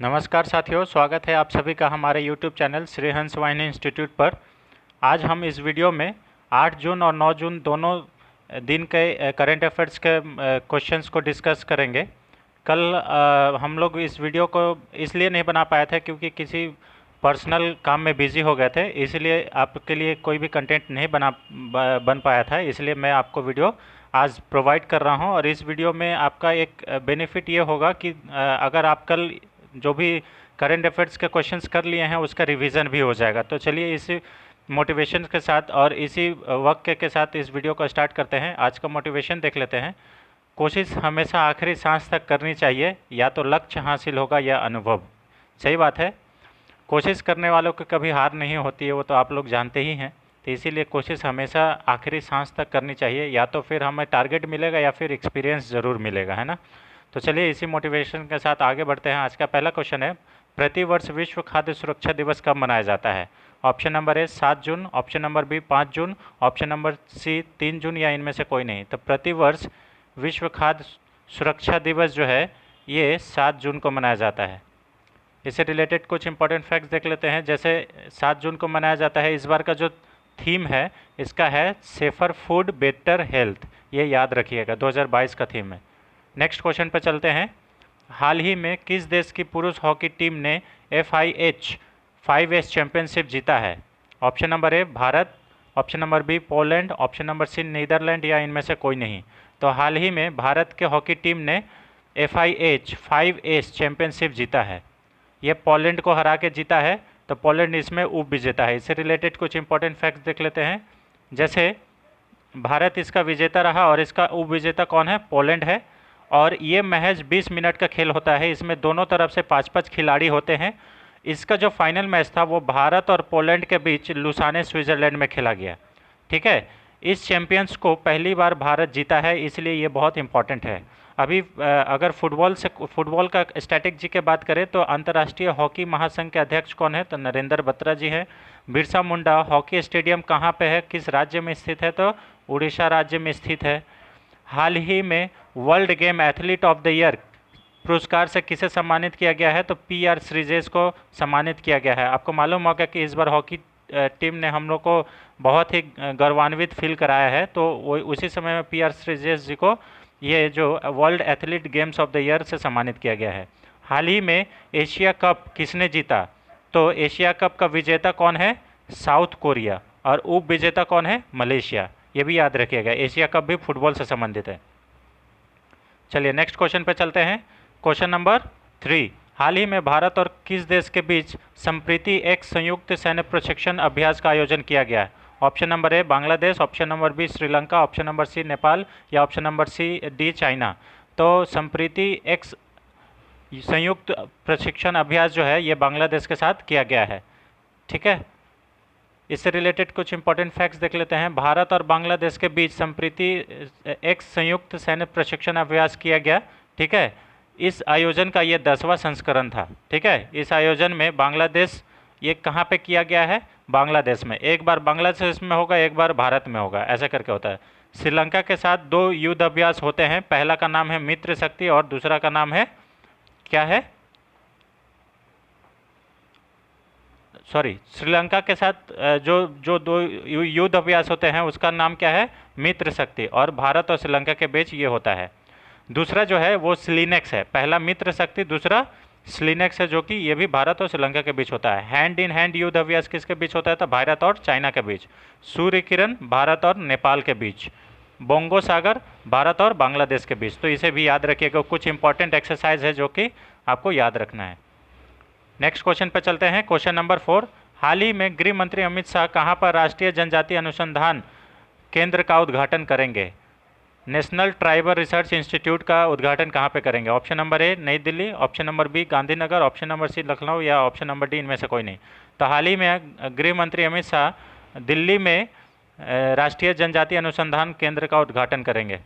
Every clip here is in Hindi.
नमस्कार साथियों, स्वागत है आप सभी का हमारे YouTube चैनल श्री हंस वाहिनी इंस्टीट्यूट पर। आज हम इस वीडियो में 8 जून और 9 जून दोनों दिन के करंट अफेयर्स के क्वेश्चंस को डिस्कस करेंगे। कल हम लोग इस वीडियो को इसलिए नहीं बना पाए थे क्योंकि किसी पर्सनल काम में बिज़ी हो गए थे, इसलिए आपके लिए कोई भी कंटेंट नहीं बन पाया था। इसलिए मैं आपको वीडियो आज प्रोवाइड कर रहा हूं और इस वीडियो में आपका एक बेनिफिट ये होगा कि अगर आप कल जो भी करंट अफेयर्स के क्वेश्चंस कर लिए हैं उसका रिवीजन भी हो जाएगा। तो चलिए इसी मोटिवेशन के साथ और इसी वाक्य के साथ इस वीडियो को स्टार्ट करते हैं। आज का मोटिवेशन देख लेते हैं। कोशिश हमेशा आखिरी सांस तक करनी चाहिए, या तो लक्ष्य हासिल होगा या अनुभव। सही बात है, कोशिश करने वालों की कभी हार नहीं होती है, वो तो आप लोग जानते ही हैं। तो इसीलिए कोशिश हमेशा आखिरी सांस तक करनी चाहिए, या तो फिर हमें टारगेट मिलेगा या फिर एक्सपीरियंस ज़रूर मिलेगा, है ना। तो चलिए इसी मोटिवेशन के साथ आगे बढ़ते हैं। आज का पहला क्वेश्चन है, प्रतिवर्ष विश्व खाद्य सुरक्षा दिवस कब मनाया जाता है? ऑप्शन नंबर ए 7 जून, ऑप्शन नंबर बी 5 जून, ऑप्शन नंबर सी 3 जून, या इनमें से कोई नहीं। तो प्रतिवर्ष विश्व खाद्य सुरक्षा दिवस जो है ये 7 जून को मनाया जाता है। इससे रिलेटेड कुछ इंपॉर्टेंट फैक्ट्स देख लेते हैं। जैसे 7 जून को मनाया जाता है, इस बार का जो थीम है इसका है सेफर फूड बेटर हेल्थ, ये याद रखिएगा, 2022 का थीम है। नेक्स्ट क्वेश्चन पर चलते हैं। हाल ही में किस देश की पुरुष हॉकी टीम ने FIH 5S चैंपियनशिप जीता है? Option number A Bharat, option number B Poland, option number C Netherland, या इनमें से कोई नहीं। तो हाल ही में भारत के हॉकी टीम ने FIH 5S चैंपियनशिप जीता है। ये पोलैंड को हरा के जीता है, तो पोलैंड इसमें उप विजेता है। इससे रिलेटेड कुछ इंपॉर्टेंट फैक्ट्स देख लेते हैं। जैसे भारत इसका विजेता रहा और इसका उप विजेता कौन है? पोलैंड है। और ये महज 20 मिनट का खेल होता है, इसमें दोनों तरफ से 5-5 खिलाड़ी होते हैं। इसका जो फाइनल मैच था वो भारत और पोलैंड के बीच लुसाने स्विट्ज़रलैंड में खेला गया। ठीक है, इस चैंपियंस को पहली बार भारत जीता है, इसलिए ये बहुत इंपॉर्टेंट है। अभी अगर फुटबॉल का स्ट्रैटेजी की बात करें तो अंतर्राष्ट्रीय हॉकी महासंघ के अध्यक्ष कौन है? तो नरेंद्र बत्रा जी हैं। बिरसा मुंडा हॉकी स्टेडियम कहाँ पे है, किस राज्य में स्थित है? तो उड़ीसा राज्य में स्थित है। हाल ही में world game athlete of the year पुरस्कार से किसे सम्मानित किया गया है? तो PR श्रीजेश को सम्मानित किया गया है। आपको मालूम होगा कि इस बार हॉकी टीम ने हम लोग को बहुत ही गौरवान्वित फील कराया है, तो वो उसी समय में PR श्रीजेश जी को ये जो world athlete games of the year से सम्मानित किया गया है। हाल ही में एशिया कप किसने जीता? तो एशिया कप का विजेता कौन है? South Korea. और उप विजेता कौन है? मलेशिया। ये भी याद रखिएगा, एशिया कप भी फुटबॉल से संबंधित है। चलिए नेक्स्ट क्वेश्चन पे चलते हैं। क्वेश्चन नंबर 3, हाल ही में भारत और किस देश के बीच संप्रीति एक संयुक्त सैन्य प्रशिक्षण अभ्यास का आयोजन किया गया है? Option number A Bangladesh, option number B Sri Lanka, option number C Nepal, या option number C D China. तो संप्रीति एक संयुक्त प्रशिक्षण अभ्यास जो है ये बांग्लादेश के साथ किया गया है। ठीक है, इससे रिलेटेड कुछ इंपॉर्टेंट फैक्ट्स देख लेते हैं। भारत और बांग्लादेश के बीच संप्रीति एक संयुक्त सैन्य प्रशिक्षण अभ्यास किया गया। ठीक है, इस आयोजन का ये 10वां संस्करण था। ठीक है, इस आयोजन में बांग्लादेश, ये कहाँ पे किया गया है? बांग्लादेश में। एक बार बांग्लादेश में होगा, एक बार भारत में होगा, ऐसा करके होता है। श्रीलंका के साथ 2 युद्ध अभ्यास होते हैं, पहला का नाम है मित्र शक्ति और दूसरा का नाम है क्या है? सॉरी, श्रीलंका के साथ जो जो 2 युद्ध अभ्यास होते हैं उसका नाम क्या है? मित्र शक्ति। और भारत और श्रीलंका के बीच ये होता है। दूसरा जो है वो स्लिनेक्स है। पहला मित्र शक्ति, दूसरा स्लिनेक्स है, जो कि ये भी भारत और श्रीलंका के बीच होता है। हैंड इन हैंड युद्ध अभ्यास किसके बीच होता है? तो भारत और चाइना के बीच। सूर्य किरण भारत और नेपाल के बीच। बोंगो सागर भारत और बांग्लादेश के बीच। तो इसे भी याद रखिएगा, कुछ इंपॉर्टेंट एक्सरसाइज है जो कि आपको याद रखना है। नेक्स्ट क्वेश्चन पर चलते हैं। क्वेश्चन नंबर 4, हाल ही में गृह मंत्री अमित शाह कहां पर राष्ट्रीय जनजातीय अनुसंधान केंद्र का उद्घाटन करेंगे? नेशनल ट्राइबल रिसर्च इंस्टीट्यूट का उद्घाटन कहां पे करेंगे? Option number A New Delhi, option number B Gandhinagar, option number C Lucknow, या ऑप्शन नंबर डी इनमें से कोई नहीं। तो हाल ही में गृह मंत्री अमित शाह दिल्ली में राष्ट्रीय जनजातीय अनुसंधान केंद्र का उद्घाटन करेंगे।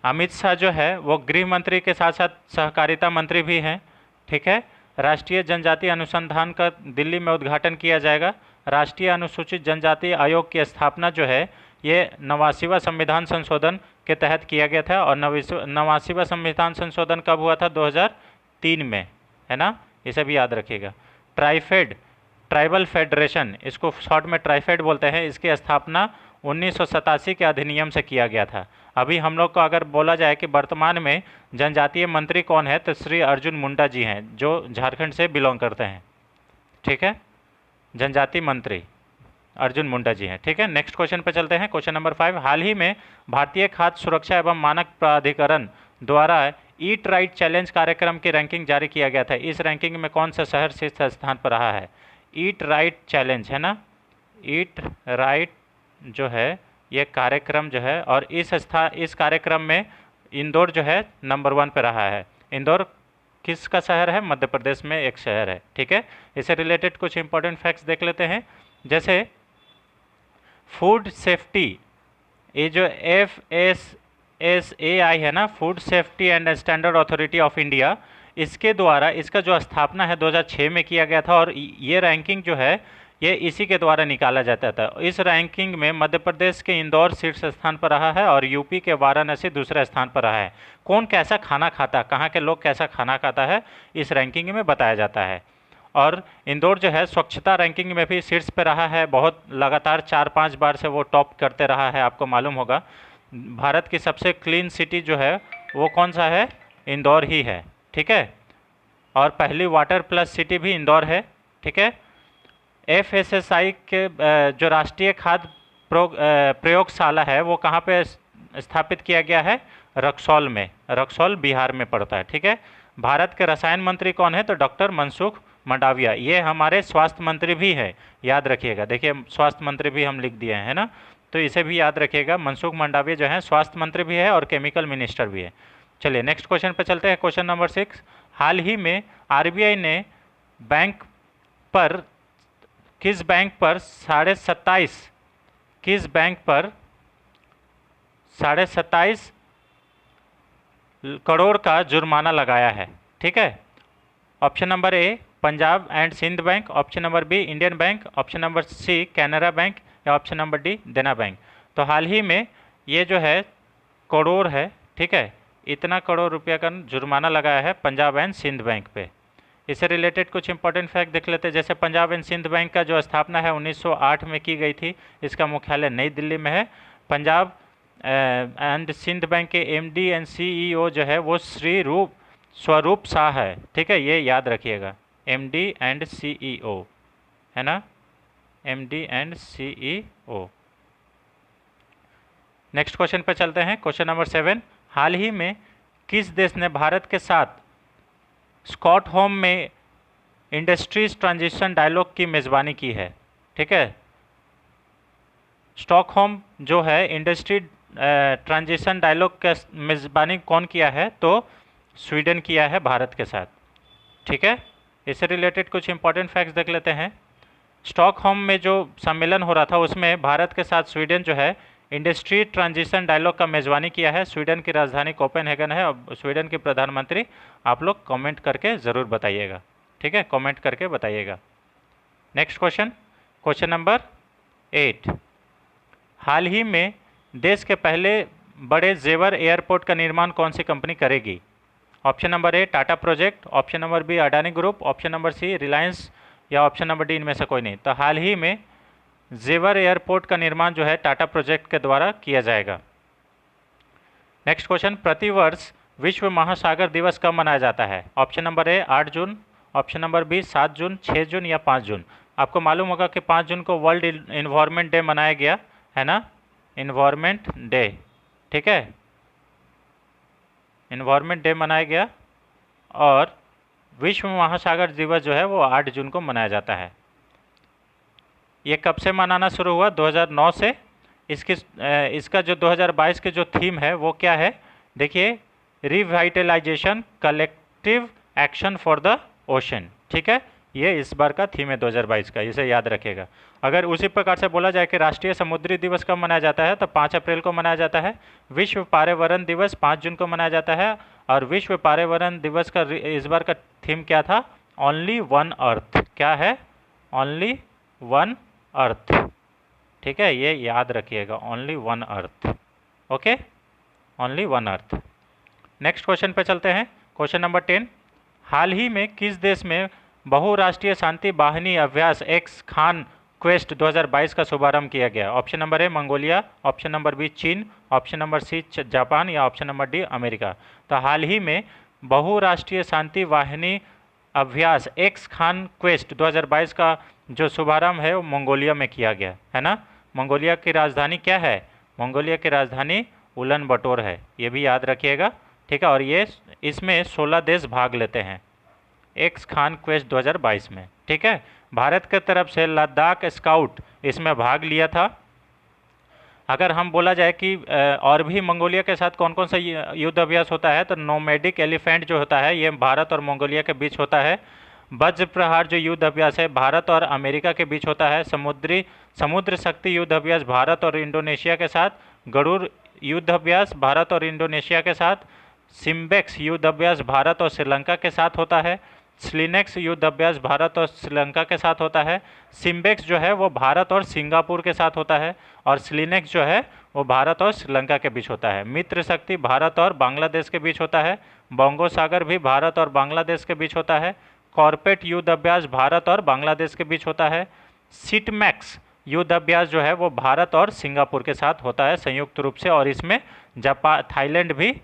अमित शाह जो है वो गृह मंत्री के साथ साथ सहकारिता मंत्री भी हैं। ठीक है, राष्ट्रीय जनजातीय अनुसंधान का दिल्ली में उद्घाटन किया जाएगा। राष्ट्रीय अनुसूचित जनजाति आयोग की स्थापना जो है ये 89वां संविधान संशोधन के तहत किया गया था। और 89वां संविधान संशोधन कब हुआ था? 2003 में, है ना, इसे भी याद रखिएगा। ट्राइफेड, ट्राइबल फेडरेशन, इसको शॉर्ट में ट्राइफेड बोलते हैं, इसकी स्थापना 1987 के अधिनियम से किया गया था। अभी हम लोग को अगर बोला जाए कि वर्तमान में जनजातीय मंत्री कौन है, तो श्री अर्जुन मुंडा जी हैं, जो झारखंड से बिलोंग करते हैं। ठीक है, जनजातीय मंत्री अर्जुन मुंडा जी हैं। ठीक है, नेक्स्ट क्वेश्चन पे चलते हैं। क्वेश्चन नंबर 5, हाल ही में भारतीय खाद्य सुरक्षा एवं मानक प्राधिकरण द्वारा ईट राइट चैलेंज कार्यक्रम की रैंकिंग जारी किया गया था। इस रैंकिंग में कौन सा शहर शीर्ष स्थान पर रहा है? ईट राइट चैलेंज है ना, ईट राइट जो है ये कार्यक्रम जो है, और इस कार्यक्रम में इंदौर जो है नंबर 1 पे रहा है। इंदौर किसका शहर है? मध्य प्रदेश में एक शहर है। ठीक है, इससे रिलेटेड कुछ इंपॉर्टेंट फैक्ट्स देख लेते हैं। जैसे फूड सेफ्टी, ये जो FSSAI है ना, food safety and standard authority of India, इसके द्वारा इसका जो स्थापना है 2006 में किया गया था, और ये रैंकिंग जो है ये इसी के द्वारा निकाला जाता था। इस रैंकिंग में मध्य प्रदेश के इंदौर शीर्ष स्थान पर रहा है और यूपी के वाराणसी दूसरे स्थान पर रहा है। कौन कैसा खाना खाता है, कहाँ के लोग कैसा खाना खाता है, इस रैंकिंग में बताया जाता है। और इंदौर जो है स्वच्छता रैंकिंग में भी शीर्ष पे रहा है, बहुत लगातार 4-5 बार से वो टॉप करते रहा है। आपको मालूम होगा भारत की सबसे क्लीन सिटी जो है वो कौन सा है? इंदौर ही है। ठीक है, और पहली वाटर प्लस सिटी भी इंदौर है। ठीक है, FSSAI के जो राष्ट्रीय खाद्य प्रयोगशाला है वो कहाँ पे स्थापित किया गया है? रक्सौल में, रक्सौल बिहार में पड़ता है। ठीक है, भारत के रसायन मंत्री कौन है? तो डॉक्टर मनसुख मंडाविया, ये हमारे स्वास्थ्य मंत्री भी है, याद रखिएगा। देखिए स्वास्थ्य मंत्री भी हम लिख दिए हैं ना, तो इसे भी याद रखिएगा। मनसुख मंडाविया जो है स्वास्थ्य मंत्री भी है और केमिकल मिनिस्टर भी है। चलिए नेक्स्ट क्वेश्चन पे चलते हैं। क्वेश्चन नंबर 6, हाल ही में RBI ने बैंक पर किस बैंक पर 27.5 करोड़ का जुर्माना लगाया है? ठीक है, option number A Punjab and Sind bank, option number B Indian bank, option number C Canara bank, या option number D Dena bank. तो हाल ही में ये जो है करोड़ है, ठीक है, इतना करोड़ रुपया का जुर्माना लगाया है पंजाब एंड सिंध बैंक पे। इससे रिलेटेड कुछ इंपॉर्टेंट फैक्ट देख लेते हैं। जैसे पंजाब एंड सिंध बैंक का जो स्थापना है 1908 में की गई थी, इसका मुख्यालय नई दिल्ली में है। पंजाब एंड सिंध बैंक के MD एंड CEO जो है वो श्री स्वरूप शाह है। ठीक है, ये याद रखिएगा, MD एंड CEO है ना, MD and CEO। Next question पर चलते हैं। क्वेश्चन नंबर 7, हाल ही में किस देश ने भारत के साथ स्टॉकहोम में इंडस्ट्रीज ट्रांजिशन डायलॉग की मेज़बानी की है? ठीक है, स्टॉकहोम जो है इंडस्ट्री ट्रांजिशन डायलॉग का मेज़बानी कौन किया है? तो स्वीडन किया है भारत के साथ। ठीक है, इससे रिलेटेड कुछ इंपॉर्टेंट फैक्ट्स देख लेते हैं। स्टॉकहोम में जो सम्मेलन हो रहा था उसमें भारत के साथ स्वीडन जो है इंडस्ट्री ट्रांजिशन डायलॉग का मेज़बानी किया है। स्वीडन की राजधानी कोपेनहेगन है, और स्वीडन के प्रधानमंत्री आप लोग कमेंट करके ज़रूर बताइएगा। ठीक है, कमेंट करके बताइएगा। नेक्स्ट क्वेश्चन, क्वेश्चन नंबर 8, हाल ही में देश के पहले बड़े जेवर एयरपोर्ट का निर्माण कौन सी कंपनी करेगी? Option number A Tata project, option number B Adani group, option number C Reliance, या ऑप्शन नंबर डी इनमें से कोई नहीं। तो हाल ही में जेवर एयरपोर्ट का निर्माण जो है टाटा प्रोजेक्ट के द्वारा किया जाएगा। नेक्स्ट क्वेश्चन, प्रतिवर्ष विश्व महासागर दिवस कब मनाया जाता है? ऑप्शन नंबर ए 8 जून, ऑप्शन नंबर बी 7 जून, 6 जून, या 5 जून। आपको मालूम होगा कि 5 जून को वर्ल्ड इन्वायरमेंट डे मनाया गया है ना, इन्वायरमेंट डे। ठीक है, इन्वायरमेंट डे मनाया गया, और विश्व महासागर दिवस जो है वो 8 जून को मनाया जाता है। ये कब से मनाना शुरू हुआ? 2009 से। इसका जो 2022 के जो थीम है वो क्या है? देखिए, revitalisation collective action for the ocean. ठीक है, ये इस बार का थीम है 2022 का, इसे याद रखिएगा। अगर उसी प्रकार से बोला जाए कि राष्ट्रीय समुद्री दिवस कब मनाया जाता है, तो 5 अप्रैल को मनाया जाता है। विश्व पर्यावरण दिवस 5 जून को मनाया जाता है, और विश्व पर्यावरण दिवस का इस बार का थीम क्या था? Only one earth. क्या है? Only one earth. ठीक है, ये याद रखिएगा, only one earth. Okay, only one earth. Next question पे चलते हैं। क्वेश्चन नंबर 10, हाल ही में किस देश में बहुराष्ट्रीय शांति वाहिनी अभ्यास एक्स खान क्वेस्ट 2022 का शुभारंभ किया गया? Option number A Mongolia, option number B चीन, ऑप्शन नंबर सी जापान या ऑप्शन नंबर डी अमेरिका। तो हाल ही में बहुराष्ट्रीय शांति वाहिनी अभ्यास एक्स खान क्वेस्ट 2022 का जो शुभारंभ है वो मंगोलिया में किया गया है ना। मंगोलिया की राजधानी क्या है? मंगोलिया की राजधानी उलन बटोर है, ये भी याद रखिएगा, ठीक है। और ये इसमें 16 देश भाग लेते हैं एक्स खान क्वेस्ट 2022 में, ठीक है। भारत की तरफ से लद्दाख स्काउट इसमें भाग लिया था। अगर हम बोला जाए कि और भी मंगोलिया के साथ कौन कौन सा युद्ध अभ्यास होता है, तो नोमैडिक एलिफेंट जो होता है ये भारत और मंगोलिया के बीच होता है। वज्र प्रहार जो युद्ध अभ्यास है भारत और अमेरिका के बीच होता है। समुद्र शक्ति युद्ध अभ्यास भारत और इंडोनेशिया के साथ। गरुड़ युद्ध अभ्यास भारत और इंडोनेशिया के साथ। सिम्बेक्स युद्ध अभ्यास भारत और श्रीलंका के साथ होता है। स्लिनेक्स युद्ध अभ्यास भारत और श्रीलंका के साथ होता है। सिम्बेक्स जो है वो भारत और सिंगापुर के साथ होता है, और स्लिनेक्स जो है वो भारत और श्रीलंका के बीच होता है। मित्र शक्ति भारत और बांग्लादेश के बीच होता है। बोंगो सागर भी भारत और बांग्लादेश के बीच होता है। कॉर्पेट युद्ध अभ्यास भारत और बांग्लादेश के बीच होता है। सिटमैक्स युद्ध अभ्यास जो है वो भारत और सिंगापुर के साथ होता है संयुक्त रूप से, और इसमें जापान थाईलैंड भी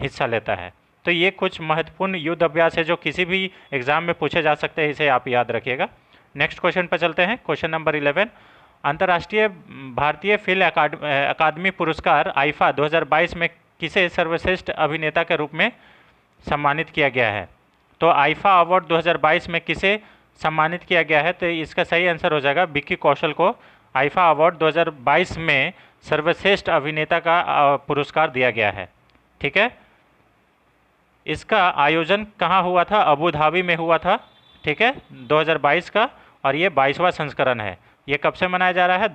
हिस्सा लेता है। तो ये कुछ महत्वपूर्ण युद्ध अभ्यास है जो किसी भी एग्जाम में पूछे जा सकते हैं, इसे आप याद रखिएगा। नेक्स्ट क्वेश्चन पर चलते हैं, क्वेश्चन नंबर 11। अंतर्राष्ट्रीय भारतीय फिल्म अकादमी पुरस्कार आईफा 2022 में किसे सर्वश्रेष्ठ अभिनेता के रूप में सम्मानित किया गया है? तो आईफा अवार्ड 2022 में किसे सम्मानित किया गया है? तो इसका सही आंसर हो जाएगा विक्की कौशल को आईफा अवार्ड 2022 में सर्वश्रेष्ठ अभिनेता का पुरस्कार दिया गया है, ठीक है। इसका आयोजन कहाँ हुआ था? अबू धाबी में हुआ था, ठीक है, 2022 का, और ये 22वां संस्करण है। ये कब से मनाया जा रहा है?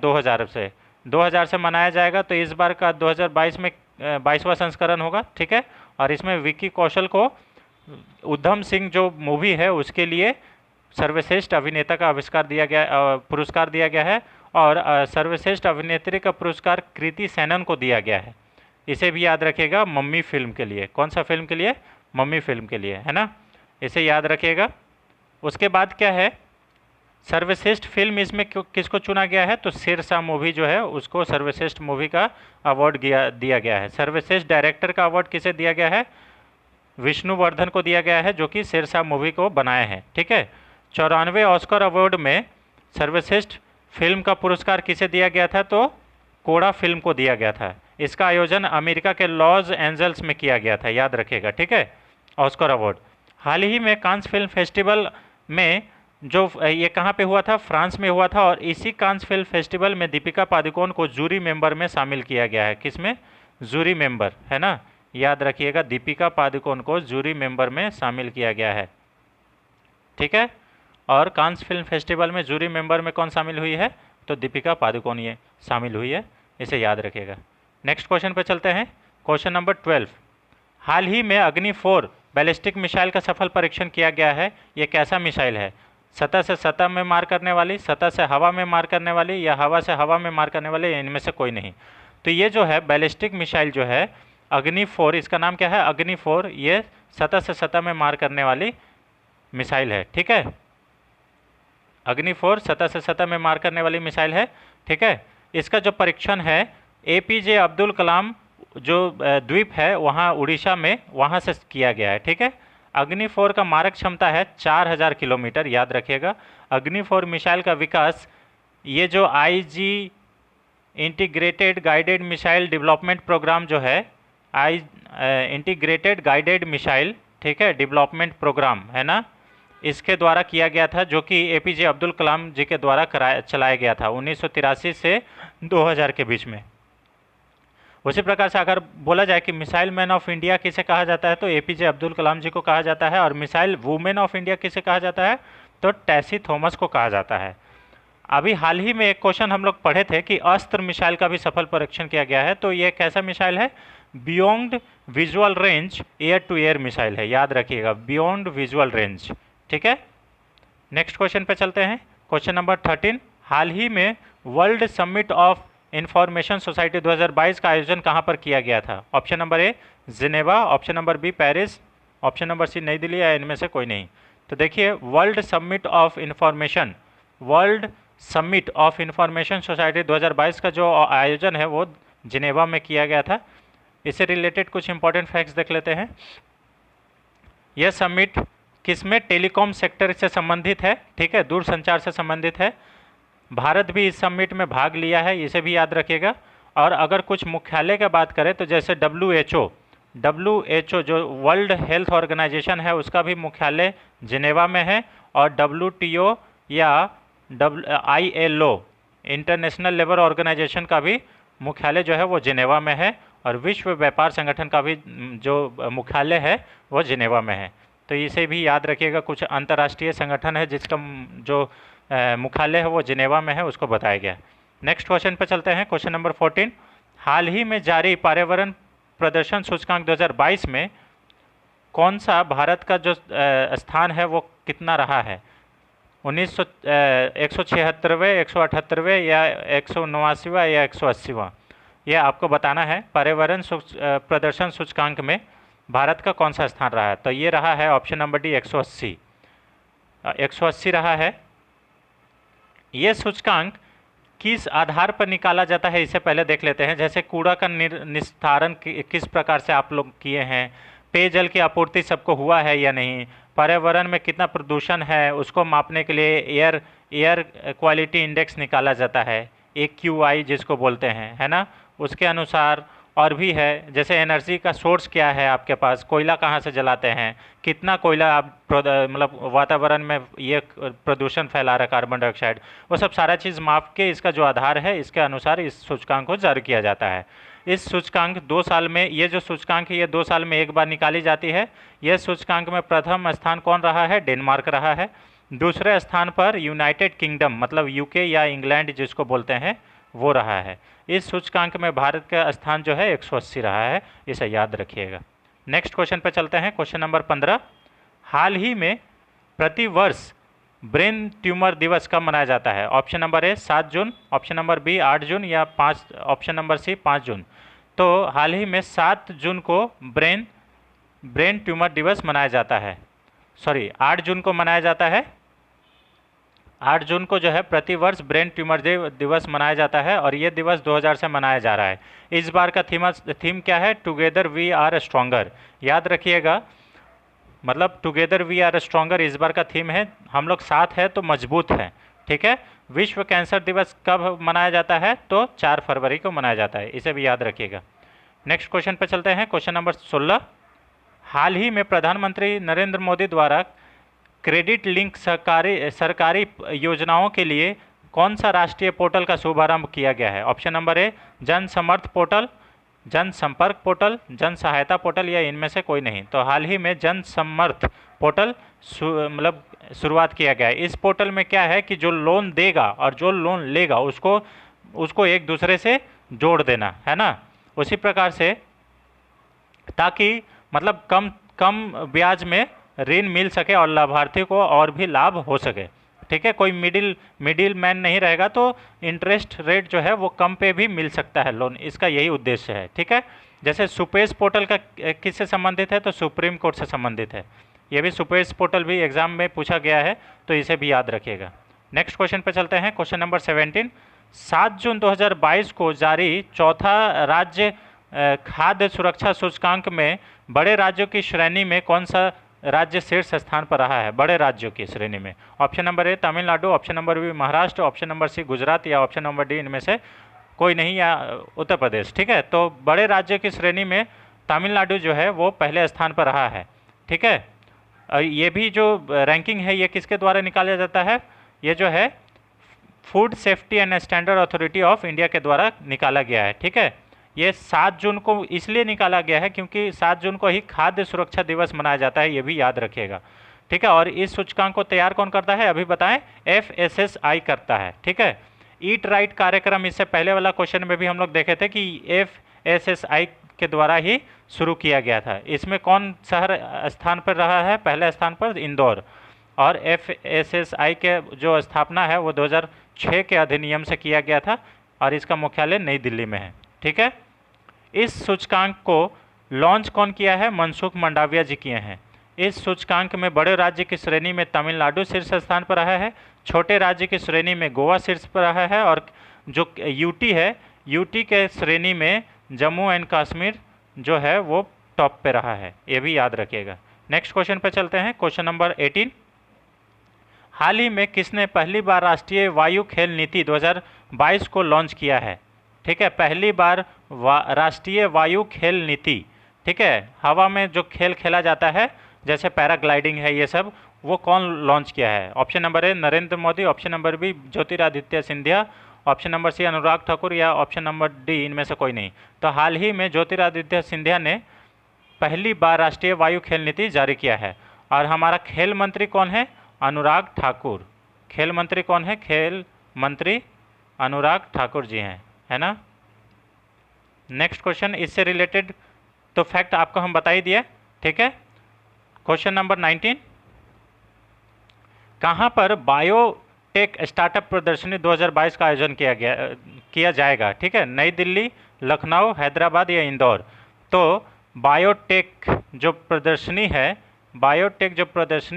2000 से मनाया जाएगा। तो इस बार का 2022 में 22वां संस्करण होगा, ठीक है। और इसमें विक्की कौशल को उधम सिंह जो मूवी है उसके लिए सर्वश्रेष्ठ अभिनेता का पुरस्कार दिया गया है, और सर्वश्रेष्ठ अभिनेत्री का पुरस्कार कृति सेनन को दिया गया है। इसे भी याद रखिएगा, मम्मी फिल्म के लिए। कौन सा फिल्म के लिए? मम्मी फिल्म के लिए, है ना, इसे याद रखिएगा। उसके बाद क्या है, सर्वश्रेष्ठ फिल्म इसमें किसको चुना गया है? तो शेरशाह मूवी जो है उसको सर्वश्रेष्ठ मूवी का अवार्ड दिया गया है। सर्वश्रेष्ठ डायरेक्टर का अवार्ड किसे दिया गया है? विष्णुवर्धन को दिया गया है, जो कि शेरशाह मूवी को बनाए हैं, ठीक है। 94वें ऑस्कर अवार्ड में सर्वश्रेष्ठ फिल्म का पुरस्कार किसे दिया गया था? तो कोड़ा फिल्म को दिया गया था। इसका आयोजन अमेरिका के लॉस एंजल्स में किया गया था, याद रखिएगा, ठीक है, ऑस्कर अवार्ड। हाल ही में कांस फिल्म फेस्टिवल में जो ये कहाँ पे हुआ था? फ्रांस में हुआ था, और इसी कांस फिल्म फेस्टिवल में दीपिका पादुकोण को जूरी मेंबर में शामिल किया गया है। किसमें? जूरी मेंबर, है ना, याद रखिएगा, दीपिका पादुकोण को जूरी मेंबर में शामिल किया गया है, ठीक है। और कांस फिल्म फेस्टिवल में जूरी मेंबर में कौन शामिल हुई है? तो दीपिका पादुकोण ये शामिल हुई है, इसे याद रखिएगा। नेक्स्ट क्वेश्चन पर चलते हैं, क्वेश्चन नंबर 12। हाल ही में अग्नि 4 बैलिस्टिक मिसाइल का सफल परीक्षण किया गया है। ये कैसा मिसाइल है? सतह से सतह में मार करने वाली, सतह से हवा में मार करने वाली, या हवा से हवा में मार करने वाली, इनमें से कोई नहीं। तो ये जो है बैलिस्टिक मिसाइल जो है अग्नि 4, इसका नाम क्या है? अग्नि 4, ये सतह से सतह में मार करने वाली मिसाइल है, ठीक है। अग्नि 4 सतह से सतह में मार करने वाली मिसाइल है, ठीक है। इसका जो परीक्षण है एपीजे अब्दुल कलाम जो द्वीप है वहाँ उड़ीसा में, वहाँ से किया गया है, ठीक है। अग्नि 4 का मारक क्षमता है 4000 किलोमीटर, याद रखिएगा। अग्नि 4 मिसाइल का विकास ये जो IG integrated guided missile development program जो है, इंटीग्रेटेड गाइडेड मिसाइल, ठीक है, डेवलपमेंट प्रोग्राम है ना, इसके द्वारा किया गया था, जो कि एपीजे अब्दुल कलाम जी के द्वारा चलाया गया था 1983 से 2000 के बीच में। उसी प्रकार से अगर बोला जाए कि मिसाइल मैन ऑफ इंडिया किसे कहा जाता है, तो एपीजे अब्दुल कलाम जी को कहा जाता है। और मिसाइल वुमेन ऑफ इंडिया किसे कहा जाता है? तो टेसी थॉमस को कहा जाता है। अभी हाल ही में एक क्वेश्चन हम लोग पढ़े थे कि अस्त्र मिसाइल का भी सफल परीक्षण किया गया है। तो ये कैसा मिसाइल है? Beyond visual range air to air missile है, याद रखिएगा, बियॉन्ड विजुअल रेंज, ठीक है। नेक्स्ट क्वेश्चन पे चलते हैं, क्वेश्चन नंबर 13। हाल ही में world summit of information society 2022 का आयोजन कहाँ पर किया गया था? Option number A Geneva, option number B Paris, option number C New Delhi या इनमें से कोई नहीं। तो देखिए world summit of information society 2022 का जो आयोजन है वो जिनेवा में किया गया था। इससे रिलेटेड कुछ इंपॉर्टेंट फैक्ट्स देख लेते हैं। यह समिट किसमें, टेलीकॉम सेक्टर से संबंधित है, ठीक है, दूरसंचार से संबंधित है। भारत भी इस समिट में भाग लिया है, इसे भी याद रखिएगा। और अगर कुछ मुख्यालय की बात करें तो जैसे WHO जो वर्ल्ड हेल्थ ऑर्गेनाइजेशन है उसका भी मुख्यालय जिनेवा में है, और WTO या ILO इंटरनेशनल लेबर ऑर्गेनाइजेशन का भी मुख्यालय जो है वो जिनेवा में है, और विश्व व्यापार संगठन का भी जो मुख्यालय है वो जिनेवा में है। तो इसे भी याद रखिएगा, कुछ अंतर्राष्ट्रीय संगठन है जिसका जो मुख्यालय है वो जिनेवा में है, उसको बताया गया। नेक्स्ट क्वेश्चन पे चलते हैं, क्वेश्चन नंबर 14। हाल ही में जारी पर्यावरण प्रदर्शन सूचकांक 2022 में कौन सा भारत का जो स्थान है वो कितना रहा है, 176वें, 178वें या 189वां या 180वां, यह आपको बताना है। पर्यावरण प्रदर्शन सूचकांक में भारत का कौन सा स्थान रहा है, तो ये रहा है ऑप्शन नंबर डी 180 रहा है। ये सूचकांक किस आधार पर निकाला जाता है इसे पहले देख लेते हैं। जैसे कूड़ा का निस्तारण किस प्रकार से आप लोग किए हैं, पेयजल की आपूर्ति सबको हुआ है या नहीं, पर्यावरण में कितना प्रदूषण है उसको मापने के लिए एयर क्वालिटी इंडेक्स निकाला जाता है, AQI जिसको बोलते हैं, है ना, उसके अनुसार। और भी है जैसे एनर्जी का सोर्स क्या है आपके पास, कोयला कहाँ से जलाते हैं, कितना कोयला आप मतलब वातावरण में ये प्रदूषण फैला रहा है, कार्बन डाइऑक्साइड, वो सब सारा चीज़ माप के इसका जो आधार है इसके अनुसार इस सूचकांक को जारी किया जाता है। इस सूचकांक 2 साल में, ये जो सूचकांक है ये 2 साल में एक बार निकाली जाती है। यह सूचकांक में प्रथम स्थान कौन रहा है, डेनमार्क रहा है। दूसरे स्थान पर यूनाइटेड किंगडम मतलब UK या इंग्लैंड जिसको बोलते हैं वो रहा है। इस सूचकांक में भारत का स्थान जो है 180 रहा है, इसे याद रखिएगा। नेक्स्ट क्वेश्चन पर चलते हैं, क्वेश्चन नंबर 15। हाल ही में प्रति वर्ष ब्रेन ट्यूमर दिवस कब मनाया जाता है, ऑप्शन नंबर ए 7 जून, ऑप्शन नंबर बी 8 जून या 5, ऑप्शन नंबर सी 5 जून। तो हाल ही में 7 जून को ब्रेन ट्यूमर दिवस मनाया जाता है, 8 जून को मनाया जाता है। 8 जून को जो है प्रतिवर्ष ब्रेन ट्यूमर दिवस मनाया जाता है, और ये दिवस 2000 से मनाया जा रहा है। इस बार का थीम क्या है, टुगेदर वी आर स्ट्रॉन्गर, याद रखिएगा, मतलब टुगेदर वी आर स्ट्रॉन्गर इस बार का थीम है, हम लोग साथ हैं तो मजबूत हैं, ठीक है। विश्व कैंसर दिवस कब मनाया जाता है, तो 4 फरवरी को मनाया जाता है, इसे भी याद रखिएगा। नेक्स्ट क्वेश्चन पे चलते हैं, क्वेश्चन नंबर 16। हाल ही में प्रधानमंत्री नरेंद्र मोदी द्वारा क्रेडिट लिंक सरकारी योजनाओं के लिए कौन सा राष्ट्रीय पोर्टल का शुभारंभ किया गया है, ऑप्शन नंबर ए जन समर्थ पोर्टल, जन संपर्क पोर्टल, जन सहायता पोर्टल या इनमें से कोई नहीं। तो हाल ही में जन समर्थ पोर्टल मतलब शुरुआत किया गया है। इस पोर्टल में क्या है कि जो लोन देगा और जो लोन लेगा उसको एक दूसरे से जोड़ देना है ना, उसी प्रकार से, ताकि मतलब कम ब्याज में ऋण मिल सके और लाभार्थी को और भी लाभ हो सके, ठीक है। कोई मिडिल मैन नहीं रहेगा, तो इंटरेस्ट रेट जो है वो कम पे भी मिल सकता है लोन, इसका यही उद्देश्य है, ठीक है। जैसे सुपेस पोर्टल का किससे संबंधित है, तो सुप्रीम कोर्ट से संबंधित है। ये भी सुपेस पोर्टल भी एग्जाम में पूछा गया है, तो इसे भी याद रखिएगा। नेक्स्ट क्वेश्चन पे चलते हैं, क्वेश्चन नंबर 17। 7 जून 2022 को जारी चौथा राज्य खाद्य सुरक्षा सूचकांक में बड़े राज्यों की श्रेणी में कौन सा राज्य शीर्ष स्थान पर रहा है, बड़े राज्यों की श्रेणी में, option number A Tamil Nadu, option number B Maharashtra, option number C Gujarat या ऑप्शन नंबर डी इनमें से कोई नहीं या उत्तर प्रदेश, ठीक है। तो बड़े राज्यों की श्रेणी में तमिलनाडु जो है वो पहले स्थान पर रहा है, ठीक है। ये भी जो रैंकिंग है ये किसके द्वारा निकाला जाता है, ये जो है food safety and standard authority of India के द्वारा निकाला गया है, ठीक है। ये 7 जून को इसलिए निकाला गया है क्योंकि 7 जून को ही खाद्य सुरक्षा दिवस मनाया जाता है, ये भी याद रखिएगा, ठीक है। और इस सूचकांक को तैयार कौन करता है, अभी बताएं, FSSAI करता है, ठीक है। ईट राइट कार्यक्रम इससे पहले वाला क्वेश्चन में भी हम लोग देखे थे कि FSSAI के द्वारा ही शुरू किया गया था। इसमें कौन शहर स्थान पर रहा है, पहले स्थान पर इंदौर, और FSSAI के जो स्थापना है वो 2006 के अधिनियम से किया गया था, और इसका मुख्यालय नई दिल्ली में है, ठीक है। इस सूचकांक को लॉन्च कौन किया है, मनसुख मंडाविया जी किए हैं। इस सूचकांक में बड़े राज्य की श्रेणी में तमिलनाडु शीर्ष स्थान पर रहा है, छोटे राज्य की श्रेणी में गोवा शीर्ष पर रहा है, और जो यूटी है, यूटी के श्रेणी में जम्मू एंड कश्मीर जो है वो टॉप पे रहा है, ये भी याद रखिएगा। नेक्स्ट क्वेश्चन पे चलते हैं, क्वेश्चन नंबर 18। हाल ही में किसने पहली बार राष्ट्रीय वायु खेल नीति 2022 को लॉन्च किया है? ठीक है, पहली बार राष्ट्रीय वायु खेल नीति, ठीक है, हवा में जो खेल खेला जाता है जैसे पैराग्लाइडिंग है, ये सब वो कौन लॉन्च किया है? Option number A Narendra Modi, option number B Jyotiraditya Scindia, option number C Anurag Thakur, या ऑप्शन नंबर डी इनमें से कोई नहीं। तो हाल ही में ज्योतिरादित्य सिंधिया ने पहली बार राष्ट्रीय वायु खेल नीति जारी किया है। और हमारा खेल मंत्री कौन है? अनुराग ठाकुर। खेल मंत्री कौन है? खेल मंत्री अनुराग ठाकुर जी हैं, है ना। नेक्स्ट क्वेश्चन इससे रिलेटेड तो फैक्ट आपको हम बता ही दिए, ठीक है। क्वेश्चन नंबर 19, कहाँ पर बायोटेक स्टार्टअप प्रदर्शनी 2022 का आयोजन किया जाएगा? ठीक है, नई दिल्ली, लखनऊ, हैदराबाद या इंदौर। तो बायोटेक जो प्रदर्शनी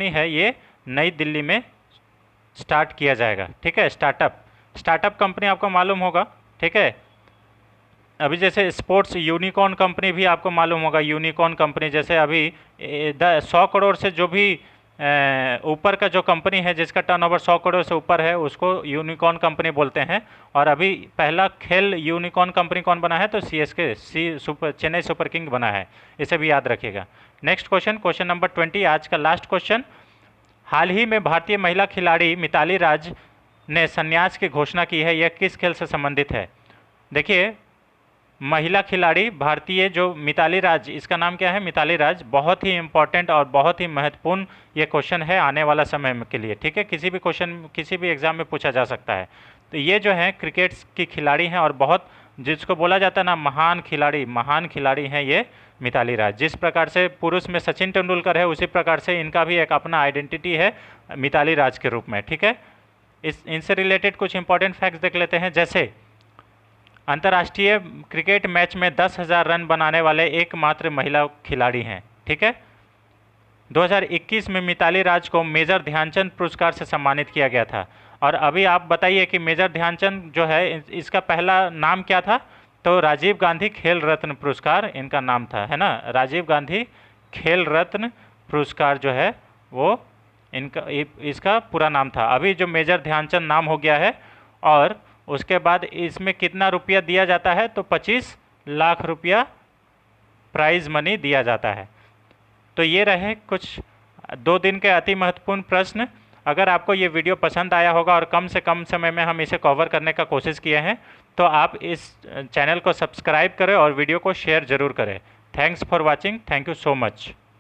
है ये नई दिल्ली में स्टार्ट किया जाएगा, ठीक है। स्टार्टअप कंपनी आपको मालूम होगा, ठीक है। अभी जैसे स्पोर्ट्स यूनिकॉर्न कंपनी भी आपको मालूम होगा, यूनिकॉर्न कंपनी जैसे अभी 100 करोड़ से जो भी ऊपर का जो कंपनी है जिसका टर्नओवर 100 करोड़ से ऊपर है उसको यूनिकॉर्न कंपनी बोलते हैं। और अभी पहला खेल यूनिकॉर्न कंपनी कौन बना है? तो चेन्नई सुपर किंग बना है, इसे भी याद रखिएगा। नेक्स्ट क्वेश्चन नंबर 20, आज का लास्ट क्वेश्चन। हाल ही में भारतीय महिला खिलाड़ी मिताली राज ने संन्यास की घोषणा की है, यह किस खेल से संबंधित है? देखिए, महिला खिलाड़ी भारतीय जो मिताली राज, इसका नाम क्या है? मिताली राज। बहुत ही इंपॉर्टेंट और बहुत ही महत्वपूर्ण ये क्वेश्चन है आने वाला समय के लिए, ठीक है। किसी भी क्वेश्चन किसी भी एग्जाम में पूछा जा सकता है। तो ये जो है क्रिकेट की खिलाड़ी हैं और बहुत, जिसको बोला जाता है ना महान खिलाड़ी हैं ये मिताली राज। जिस प्रकार से पुरुष में सचिन तेंदुलकर है उसी प्रकार से इनका भी एक अपना आइडेंटिटी है मिताली राज के रूप में, ठीक है। इनसे रिलेटेड कुछ इंपॉर्टेंट फैक्ट्स देख लेते हैं। जैसे अंतर्राष्ट्रीय क्रिकेट मैच में 10,000 रन बनाने वाले एकमात्र महिला खिलाड़ी हैं, ठीक है। 2021 में मिताली राज को मेजर ध्यानचंद पुरस्कार से सम्मानित किया गया था। और अभी आप बताइए कि मेजर ध्यानचंद जो है इसका पहला नाम क्या था? तो राजीव गांधी खेल रत्न पुरस्कार इनका नाम था, है ना। राजीव गांधी खेल रत्न पुरस्कार जो है वो इसका पूरा नाम था। अभी जो मेजर ध्यानचंद नाम हो गया है और उसके बाद इसमें कितना रुपया दिया जाता है? तो 25 लाख रुपया प्राइज मनी दिया जाता है। तो ये रहे कुछ 2 दिन के अति महत्वपूर्ण प्रश्न। अगर आपको ये वीडियो पसंद आया होगा और कम से कम समय में हम इसे कवर करने का कोशिश किए हैं तो आप इस चैनल को सब्सक्राइब करें और वीडियो को शेयर ज़रूर करें। Thanks for watching, thank you so much.